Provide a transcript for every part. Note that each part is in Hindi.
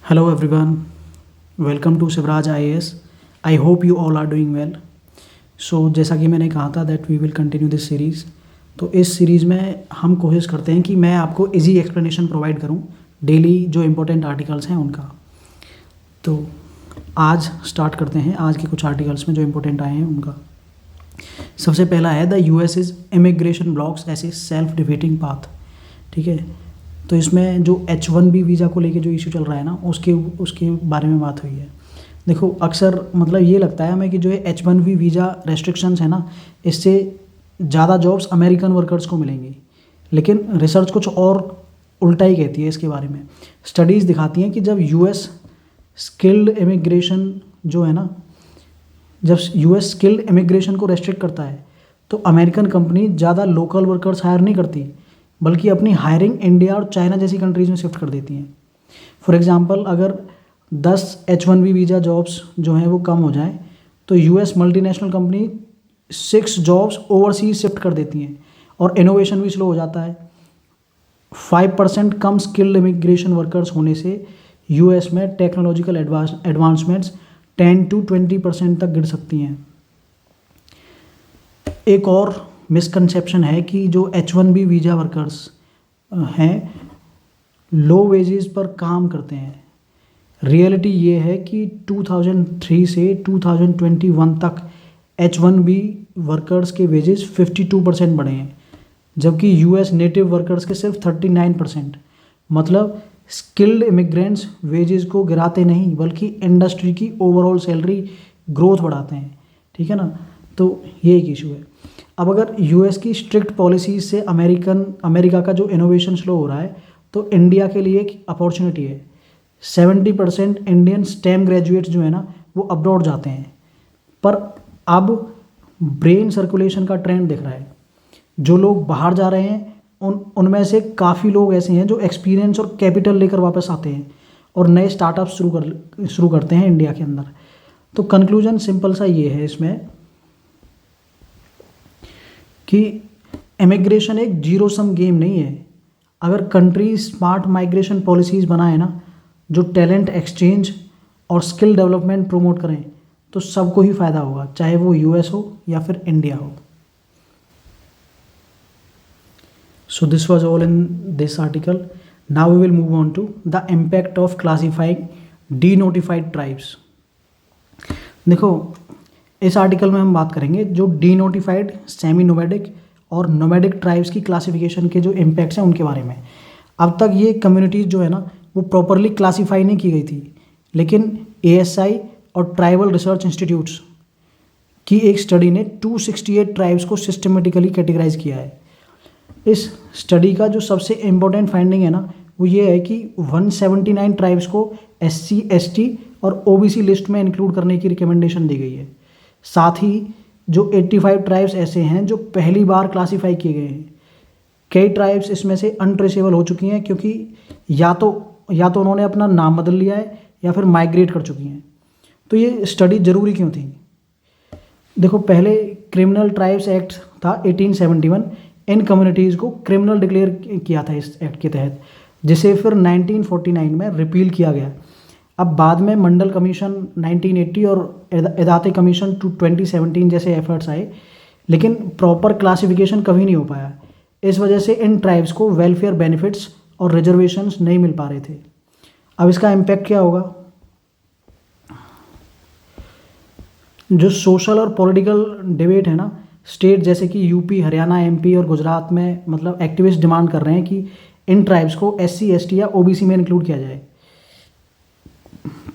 Hello everyone, welcome to Shivraj IAS. I hope you all are doing well. जैसा कि मैंने कहा था that we will continue this series. तो इस सीरीज़ में हम कोशिश करते हैं कि मैं आपको इजी एक्सप्लेनेशन प्रोवाइड करूं डेली जो इम्पोर्टेंट आर्टिकल्स हैं उनका। तो आज स्टार्ट करते हैं आज के कुछ आर्टिकल्स में जो इम्पोर्टेंट आए हैं उनका। सबसे पहला है the US is immigration blocks as a self defeating path. ठीक है, तो इसमें जो H1B वीज़ा को लेके जो इशू चल रहा है ना उसके उसके बारे में बात हुई है। देखो अक्सर मतलब ये लगता है हमें कि जो है H1B वीज़ा रेस्ट्रिक्शंस है ना इससे ज़्यादा जॉब्स अमेरिकन वर्कर्स को मिलेंगी, लेकिन रिसर्च कुछ और उल्टा ही कहती है इसके बारे में। स्टडीज़ दिखाती हैं कि जब यूएस स्किल्ड इमिग्रेशन जो है ना, जब यूएस स्किल्ड इमिग्रेशन को रेस्ट्रिक्ट करता है तो अमेरिकन कंपनी ज़्यादा लोकल वर्कर्स हायर नहीं करती, बल्कि अपनी हायरिंग इंडिया और चाइना जैसी कंट्रीज़ में शिफ्ट कर देती हैं। फॉर एग्जांपल अगर 10 H1B वीज़ा जॉब्स जो हैं वो कम हो जाएं तो US multinational company 6 jobs overseas shift कर देती हैं और इनोवेशन भी स्लो हो जाता है। 5% कम स्किल्ड इमिग्रेशन वर्कर्स होने से यूएस में टेक्नोलॉजिकल एडवांसमेंट्स 10 to 20% तक गिर सकती हैं। एक और मिसकंसेप्शन है कि जो H1B वीज़ा वर्कर्स हैं लो वेजेस पर काम करते हैं। रियलिटी ये है कि 2003 से 2021 तक H1B वर्कर्स के वेजेस 52% बढ़े हैं, जबकि यूएस नेटिव वर्कर्स के सिर्फ 39%। मतलब स्किल्ड इमिग्रेंट्स वेजेस को गिराते नहीं बल्कि इंडस्ट्री की ओवरऑल सैलरी ग्रोथ बढ़ाते हैं। ठीक है ना, तो ये एक इशू है। अब अगर यूएस की स्ट्रिक्ट पॉलिसीज से अमेरिका का जो इनोवेशन स्लो हो रहा है तो इंडिया के लिए एक अपॉर्चुनिटी है। 70% इंडियन स्टेम ग्रेजुएट्स जो है ना वो अब्रॉड जाते हैं, पर अब ब्रेन सर्कुलेशन का ट्रेंड दिख रहा है। जो लोग बाहर जा रहे हैं उनमें से काफ़ी लोग ऐसे हैं जो एक्सपीरियंस और कैपिटल लेकर वापस आते हैं और नए स्टार्टअप शुरू करते हैं इंडिया के अंदर। तो कंक्लूजन सिंपल सा ये है इसमें कि इमिग्रेशन एक जीरो सम गेम नहीं है। अगर कंट्री स्मार्ट माइग्रेशन पॉलिसीज़ बनाए ना जो टैलेंट एक्सचेंज और स्किल डेवलपमेंट प्रमोट करें तो सबको ही फ़ायदा होगा, चाहे वो यूएस हो या फिर इंडिया हो। So this was all in this article. Now we will move on to the impact of classifying denotified tribes. देखो इस आर्टिकल में हम बात करेंगे जो डी नोटिफाइड, सेमी नोमैडिक और नोमैडिक ट्राइब्स की क्लासिफिकेशन के जो इम्पैक्ट्स हैं उनके बारे में। अब तक ये कम्युनिटीज़ जो है ना वो प्रॉपरली क्लासीफाई नहीं की गई थी, लेकिन ASI और ट्राइबल रिसर्च इंस्टीट्यूट्स की एक स्टडी ने 268 ट्राइब्स को सिस्टमेटिकली कैटेगराइज किया है। इस स्टडी का जो सबसे इम्पोर्टेंट फाइंडिंग है ना वो ये है कि 179 ट्राइब्स को SC ST और OBC लिस्ट में इंक्लूड करने की रिकमेंडेशन दी गई है। साथ ही जो 85 ट्राइब्स ऐसे हैं जो पहली बार क्लासीफाई किए गए हैं। कई ट्राइब्स इसमें से अनट्रेसेबल हो चुकी हैं क्योंकि या तो उन्होंने अपना नाम बदल लिया है या फिर माइग्रेट कर चुकी हैं। तो ये स्टडी ज़रूरी क्यों थी? देखो पहले क्रिमिनल ट्राइब्स एक्ट था 1871, इन कम्युनिटीज़ को क्रिमिनल डिक्लेयर किया था इस एक्ट के तहत, जिसे फिर 1949 में रिपील किया गया। अब बाद में मंडल कमीशन 1980 और एदाते कमीशन 2017 जैसे एफर्ट्स आए, लेकिन प्रॉपर क्लासिफिकेशन कभी नहीं हो पाया। इस वजह से इन ट्राइब्स को वेलफेयर बेनिफिट्स और रिजर्वेशंस नहीं मिल पा रहे थे। अब इसका इम्पैक्ट क्या होगा? जो सोशल और पॉलिटिकल डिबेट है ना, स्टेट जैसे कि यूपी, हरियाणा, MP और गुजरात में मतलब एक्टिविस्ट डिमांड कर रहे हैं कि इन ट्राइब्स को SC ST या OBC में इंक्लूड किया जाए।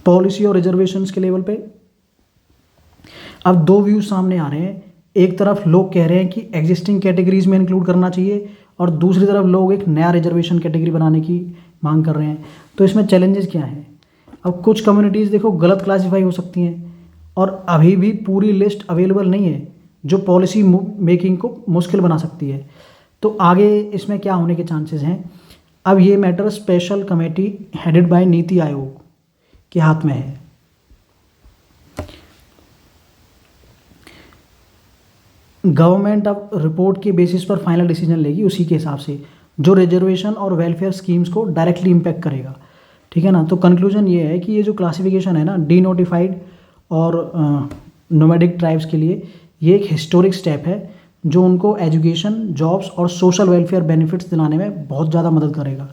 पॉलिसी और रिजर्वेशंस के लेवल पे अब दो व्यूज सामने आ रहे हैं। एक तरफ लोग कह रहे हैं कि एग्जिस्टिंग कैटेगरीज में इंक्लूड करना चाहिए और दूसरी तरफ लोग एक नया रिजर्वेशन कैटेगरी बनाने की मांग कर रहे हैं। तो इसमें चैलेंजेस क्या हैं? अब कुछ कम्युनिटीज़ देखो गलत क्लासीफाई हो सकती हैं और अभी भी पूरी लिस्ट अवेलेबल नहीं है जो पॉलिसी मेकिंग को मुश्किल बना सकती है। तो आगे इसमें क्या होने के चांसेस हैं? अब ये matter special committee headed by NITI Aayog के हाथ में है। गवर्नमेंट अब रिपोर्ट के बेसिस पर फाइनल डिसीजन लेगी, उसी के हिसाब से जो रिजर्वेशन और वेलफेयर स्कीम्स को डायरेक्टली इम्पैक्ट करेगा। ठीक है ना। तो कंक्लूजन ये है कि ये जो क्लासिफिकेशन है ना डी नोटिफाइड और नोमैडिक ट्राइब्स के लिए, ये एक हिस्टोरिक स्टेप है जो उनको एजुकेशन, जॉब्स और सोशल वेलफेयर बेनिफिट्स दिलाने में बहुत ज़्यादा मदद करेगा।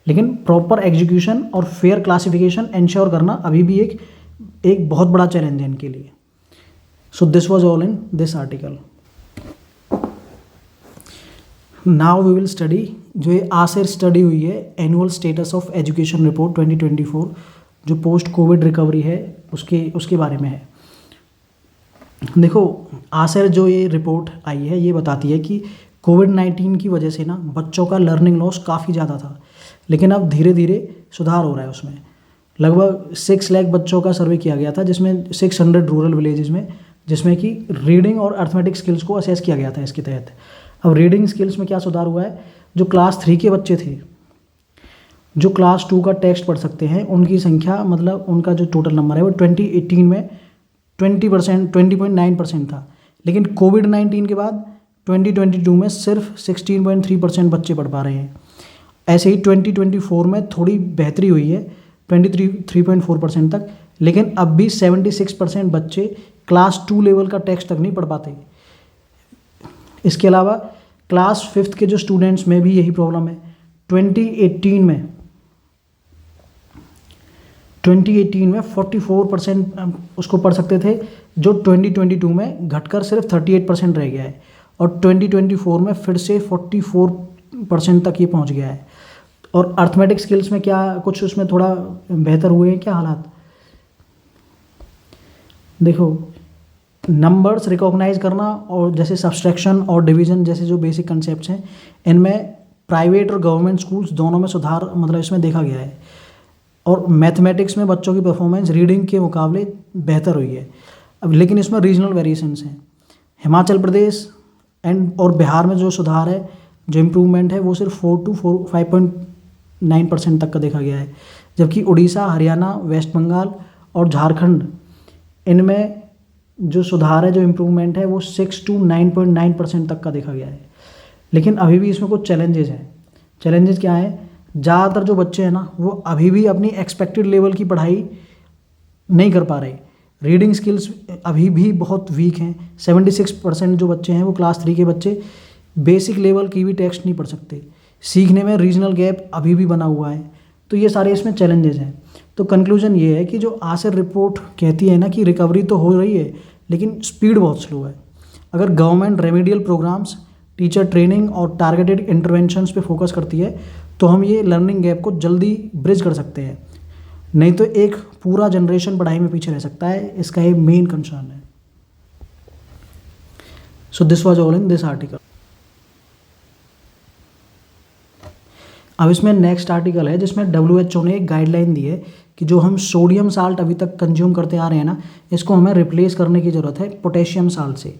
लेकिन प्रॉपर एग्जीक्यूशन और फेयर क्लासिफिकेशन इंश्योर करना अभी भी एक बहुत बड़ा चैलेंज है इनके लिए। So this was all in this article. Now we will study जो ये आसिर स्टडी हुई है, annual status of education report 2024, जो पोस्ट कोविड रिकवरी है उसके बारे में है। देखो, आसिर जो ये रिपोर्ट आई है ये बताती है कि कोविड-19 की वजह से ना बच्चों का लर्निंग लॉस काफ़ी ज़्यादा था, लेकिन अब धीरे धीरे सुधार हो रहा है उसमें। लगभग 6 लाख बच्चों का सर्वे किया गया था, जिसमें 600 रूरल विलेजेस में, जिसमें कि रीडिंग और अर्थमेटिक स्किल्स को असेस किया गया था इसके तहत। अब रीडिंग स्किल्स में क्या सुधार हुआ है, जो क्लास 3 के बच्चे थे जो क्लास 2 का टेक्स्ट पढ़ सकते हैं, उनकी संख्या, मतलब उनका जो टोटल नंबर है वो 2018 में 20.9% था, लेकिन कोविड-19 के बाद 2022 में सिर्फ 16.3% बच्चे पढ़ पा रहे हैं। ऐसे ही 2024 में थोड़ी बेहतरी हुई है 3.4% तक, लेकिन अब भी 76% बच्चे क्लास 2 लेवल का टेक्स्ट तक नहीं पढ़ पाते। इसके अलावा क्लास 5th के जो स्टूडेंट्स में भी यही प्रॉब्लम है। 2018 में 44% उसको पढ़ सकते थे, जो 2022 में घटकर सिर्फ 38% रह गया है, और 2024 में फिर से 44% तक ये पहुंच गया है। और अर्थमेटिक स्किल्स में क्या कुछ उसमें थोड़ा बेहतर हुए हैं क्या हालात? देखो, नंबर्स रिकॉग्नाइज करना और जैसे सब्सट्रैक्शन और डिवीजन जैसे जो बेसिक कंसेप्ट्स हैं, इनमें प्राइवेट और गवर्नमेंट स्कूल्स दोनों में सुधार मतलब इसमें देखा गया है। और मैथमेटिक्स में बच्चों की परफॉर्मेंस रीडिंग के मुकाबले बेहतर हुई है। अब लेकिन इसमें रीजनल वेरिएशंस हैं। हिमाचल प्रदेश और बिहार में जो सुधार है, जो इम्प्रूवमेंट है, वो सिर्फ 5.9% तक का देखा गया है, जबकि उड़ीसा, हरियाणा, वेस्ट बंगाल और झारखंड, इनमें जो सुधार है, जो इम्प्रूवमेंट है, वो 6 to 9.9% तक का देखा गया है। लेकिन अभी भी इसमें कुछ चैलेंजेस हैं। चैलेंजेस क्या है? ज़्यादातर जो बच्चे हैं ना, वो अभी भी अपनी एक्सपेक्टेड लेवल की पढ़ाई नहीं कर पा रहे। रीडिंग स्किल्स अभी भी बहुत वीक हैं। 76% जो बच्चे हैं वो क्लास 3 के बच्चे बेसिक लेवल की भी टेक्स्ट नहीं पढ़ सकते। सीखने में रीजनल गैप अभी भी बना हुआ है। तो ये सारे इसमें चैलेंजेस हैं। तो कंक्लूजन ये है कि जो आसिर रिपोर्ट कहती है ना कि रिकवरी तो हो रही है, लेकिन स्पीड बहुत स्लो है। अगर government remedial programmes, teacher training और टारगेटेड इंटरवेंशंस पे फोकस करती है, तो हम ये लर्निंग गैप को जल्दी ब्रिज कर सकते हैं। नहीं तो एक पूरा जनरेशन पढ़ाई में पीछे रह सकता है। इसका ये मेन कंसर्न है। So this was all in this article. अब इसमें नेक्स्ट आर्टिकल है जिसमें WHO ने एक गाइडलाइन दी है कि जो हम सोडियम साल्ट अभी तक कंज्यूम करते आ रहे हैं ना, इसको हमें रिप्लेस करने की ज़रूरत है पोटेशियम साल्ट से।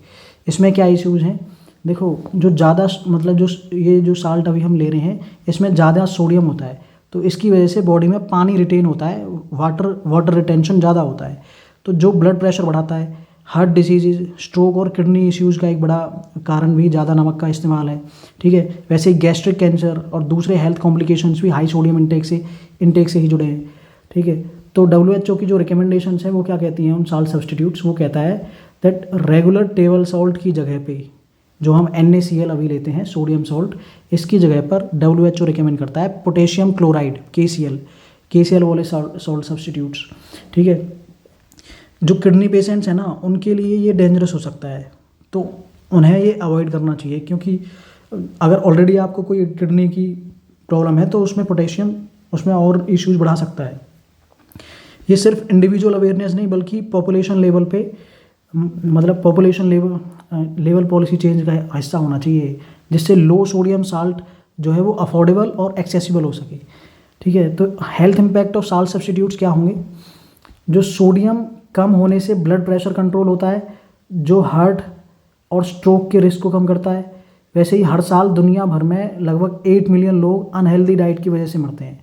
इसमें क्या इश्यूज़ हैं? देखो, जो ज़्यादा मतलब जो साल्ट अभी हम ले रहे हैं, इसमें ज़्यादा सोडियम होता है, तो इसकी वजह से बॉडी में पानी रिटेन होता है, वाटर रिटेंशन ज़्यादा होता है, तो जो ब्लड प्रेशर बढ़ाता है। हार्ट डिसीज़, स्ट्रोक और किडनी इश्यूज़ का एक बड़ा कारण भी ज़्यादा नमक का इस्तेमाल है। ठीक है, वैसे ही गैस्ट्रिक कैंसर और दूसरे हेल्थ कॉम्प्लिकेशंस भी हाई सोडियम इंटेक से ही जुड़े हैं। ठीक है, तो WHO की जो रिकमेंडेशंस हैं वो क्या कहती हैं उन साल्ट सब्सटीट्यूट्स? वो कहता है दैट रेगुलर टेबल सॉल्ट की जगह पे जो हम NaCl अभी लेते हैं, सोडियम सॉल्ट, इसकी जगह पर WHO रिकमेंड करता है पोटेशियम क्लोराइड, KCl वाले सॉल्ट सब्सटीट्यूट्स। ठीक है, जो किडनी पेशेंट्स हैं ना, उनके लिए ये डेंजरस हो सकता है, तो उन्हें ये अवॉइड करना चाहिए, क्योंकि अगर ऑलरेडी आपको कोई किडनी की प्रॉब्लम है तो उसमें पोटेशियम उसमें और इश्यूज बढ़ा सकता है। ये सिर्फ इंडिविजुअल अवेयरनेस नहीं, बल्कि पॉपुलेशन लेवल पे, मतलब पॉपुलेशन लेवल पॉलिसी चेंज का हिस्सा होना चाहिए, जिससे लो सोडियम साल्ट जो है वो अफोर्डेबल और एक्सेसिबल हो सके। ठीक है, तो health impact of salt substitutes क्या होंगे? जो सोडियम कम होने से ब्लड प्रेशर कंट्रोल होता है, जो हार्ट और स्ट्रोक के रिस्क को कम करता है। वैसे ही हर साल दुनिया भर में लगभग 8 मिलियन लोग अनहेल्दी डाइट की वजह से मरते हैं,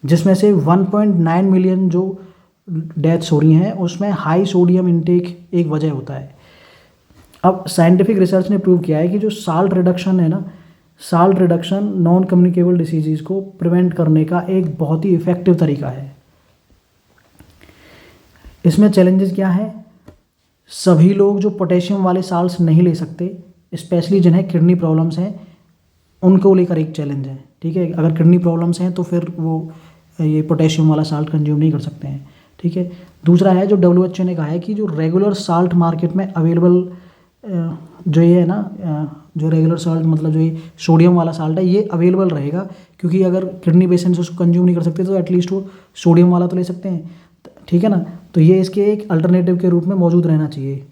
जिसमें से 1.9 मिलियन जो डेथ्स हो रही हैं उसमें हाई सोडियम इंटेक एक वजह होता है। अब साइंटिफिक रिसर्च ने प्रूव किया है कि जो साल्ट रिडक्शन है ना, salt reduction non communicable disease को प्रिवेंट करने का एक बहुत ही इफेक्टिव तरीका है। इसमें चैलेंजेस क्या है, सभी लोग जो पोटेशियम वाले साल्ट्स नहीं ले सकते, स्पेशली जिन्हें किडनी प्रॉब्लम्स हैं, उनको लेकर एक चैलेंज है, ठीक है। अगर किडनी प्रॉब्लम्स हैं तो फिर वो ये पोटेशियम वाला साल्ट कंज्यूम नहीं कर सकते हैं, ठीक है। दूसरा है जो WHO ने कहा है कि जो रेगुलर साल्ट मार्केट में अवेलेबल जो ये है ना, जो रेगुलर साल्ट मतलब जो ये सोडियम वाला साल्ट है, ये अवेलेबल रहेगा, क्योंकि अगर किडनी पेशेंट्स उसको कंज्यूम नहीं कर सकते तो एटलीस्ट वो सोडियम वाला तो ले सकते हैं, ठीक है ना। तो ये इसके एक अल्टरनेटिव के रूप में मौजूद रहना चाहिए।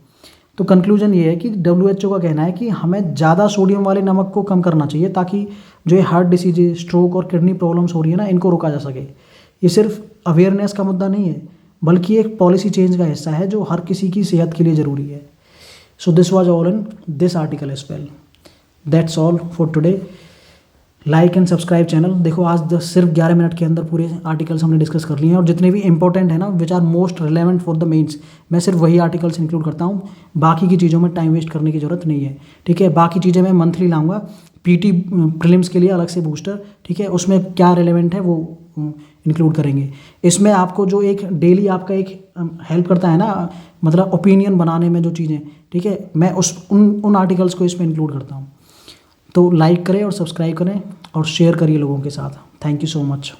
तो कंक्लूजन ये है कि WHO का कहना है कि हमें ज़्यादा सोडियम वाले नमक को कम करना चाहिए, ताकि जो ये हार्ट डिसीज, स्ट्रोक और किडनी प्रॉब्लम्स हो रही है ना, इनको रोका जा सके। ये सिर्फ अवेयरनेस का मुद्दा नहीं है, बल्कि एक पॉलिसी चेंज का हिस्सा है जो हर किसी की सेहत के लिए ज़रूरी है। So this was all in this article as well. That's all for today. Like and subscribe channel. देखो आज सिर्फ 11 मिनट के अंदर पूरे आर्टिकल्स हमने डिस्कस कर लिए हैं, और जितने भी इंपॉर्टेंट है ना, which are most relevant for the mains, मैं सिर्फ वही आर्टिकल्स इंक्लूड करता हूँ। बाकी की चीज़ों में टाइम वेस्ट करने की ज़रूरत नहीं है, ठीक है। बाकी चीज़ें मैं मंथली लाऊंगा, पीटी प्रीलिम्स के लिए अलग से बूस्टर, ठीक है, उसमें क्या रिलेवेंट है वो इंक्लूड करेंगे। इसमें आपको जो एक डेली आपका एक हेल्प करता है ना, मतलब ओपिनियन बनाने में जो चीज़ें, ठीक है, मैं उन आर्टिकल्स को इसमें इंक्लूड करता हूँ। तो लाइक करें और सब्सक्राइब करें और शेयर करिए लोगों के साथ। Thank you so much.